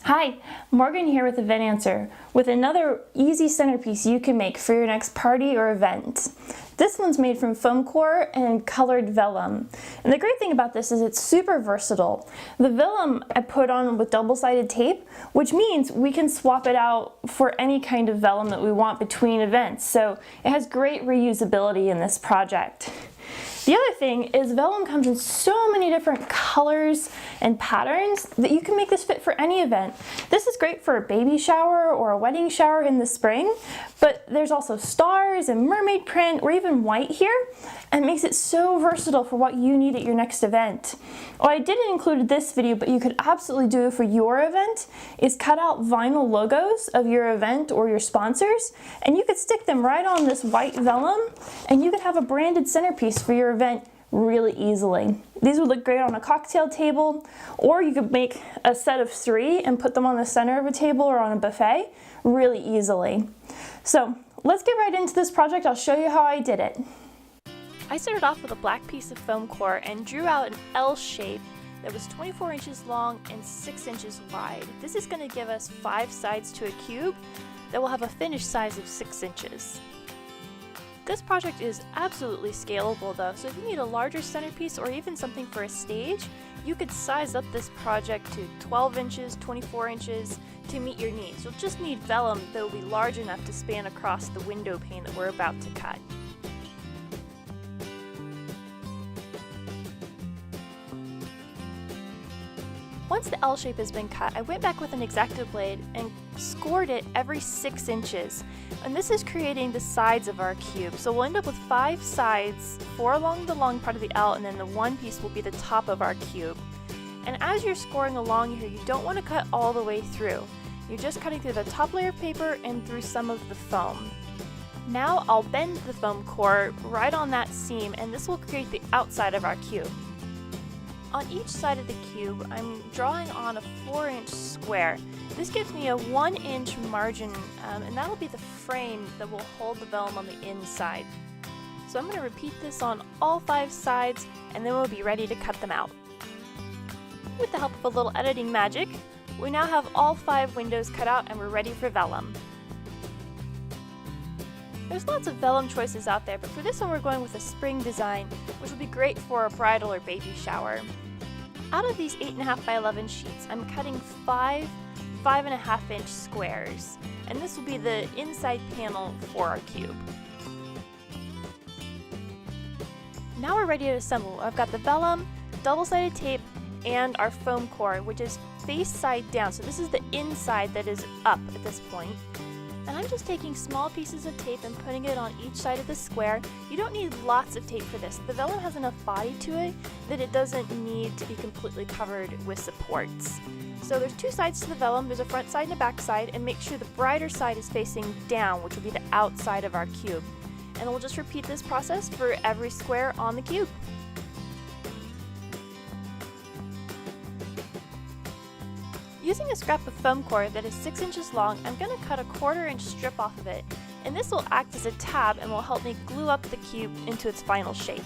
Hi, Morgan here with Event Answer with another easy centerpiece you can make for your next party or event. This one's made from foam core and colored vellum. And the great thing about this is it's super versatile. The vellum I put on with double-sided tape, which means we can swap it out for any kind of vellum that we want between events. So it has great reusability in this project. The other thing is vellum comes in so many different colors and patterns that you can make this fit for any event. This is great for a baby shower or a wedding shower in the spring, but there's also stars and mermaid print or even white here, and it makes it so versatile for what you need at your next event. What I didn't include in this video, but you could absolutely do it for your event, is cut out vinyl logos of your event or your sponsors, and you could stick them right on this white vellum, and you could have a branded centerpiece for your event really easily. These would look great on a cocktail table, or you could make a set of 3 and put them on the center of a table or on a buffet really easily. So let's get right into this project. I'll show you how I did it. I started off with a black piece of foam core and drew out an L shape that was 24 inches long and 6 inches wide. This is going to give us 5 sides to a cube that will have a finished size of 6 inches. This project is absolutely scalable though, so if you need a larger centerpiece or even something for a stage, you could size up this project to 12 inches, 24 inches to meet your needs. You'll just need vellum that will be large enough to span across the window pane that we're about to cut. Once the L shape has been cut, I went back with an X-acto blade and scored it every 6 inches. And this is creating the sides of our cube. So we'll end up with 5 sides, 4 along the long part of the L, and then the one piece will be the top of our cube. And as you're scoring along here, you don't want to cut all the way through. You're just cutting through the top layer of paper and through some of the foam. Now I'll bend the foam core right on that seam, and this will create the outside of our cube. On each side of the cube, I'm drawing on a 4-inch square. This gives me a 1-inch margin, and that'll be the frame that will hold the vellum on the inside. So I'm going to repeat this on all 5 sides, and then we'll be ready to cut them out. With the help of a little editing magic, we now have all 5 windows cut out and we're ready for vellum. There's lots of vellum choices out there, but for this one we're going with a spring design, which will be great for a bridal or baby shower. Out of these 8.5 by 11 sheets, I'm cutting 5 5.5-inch squares, and this will be the inside panel for our cube. Now we're ready to assemble. I've got the vellum, double-sided tape, and our foam core, which is face side down, so this is the inside that is up at this point. And I'm just taking small pieces of tape and putting it on each side of the square. You don't need lots of tape for this. The vellum has enough body to it that it doesn't need to be completely covered with supports. So there's 2 sides to the vellum. There's a front side and a back side, and make sure the brighter side is facing down, which will be the outside of our cube. And we'll just repeat this process for every square on the cube. Using a scrap of foam core that is 6 inches long, I'm going to cut a 1/4-inch strip off of it, and this will act as a tab and will help me glue up the cube into its final shape.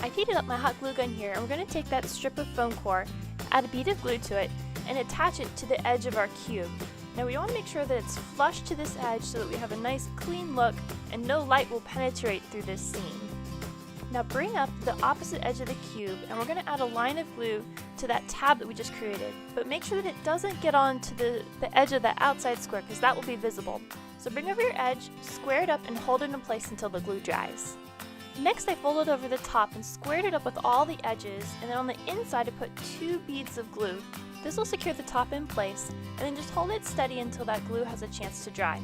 I've heated up my hot glue gun here, and we're going to take that strip of foam core, add a bead of glue to it, and attach it to the edge of our cube. Now we want to make sure that it's flush to this edge so that we have a nice clean look and no light will penetrate through this seam. Now bring up the opposite edge of the cube, and we're going to add a line of glue to that tab that we just created, but make sure that it doesn't get onto the edge of that outside square, because that will be visible. So bring over your edge, square it up, and hold it in place until the glue dries. Next I folded over the top and squared it up with all the edges, and then on the inside I put 2 beads of glue. This will secure the top in place, and then just hold it steady until that glue has a chance to dry.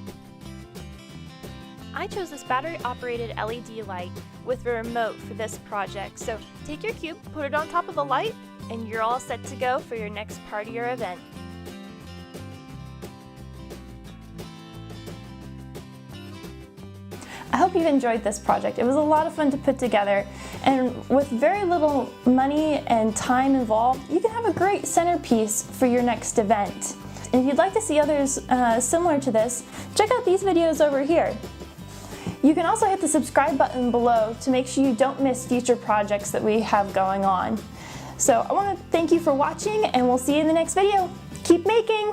I chose this battery-operated LED light with a remote for this project, so take your cube, put it on top of the light, and you're all set to go for your next party or event. I hope you've enjoyed this project. It was a lot of fun to put together, and with very little money and time involved, you can have a great centerpiece for your next event. And if you'd like to see others similar to this, check out these videos over here. You can also hit the subscribe button below to make sure you don't miss future projects that we have going on. So I want to thank you for watching, and we'll see you in the next video. Keep making!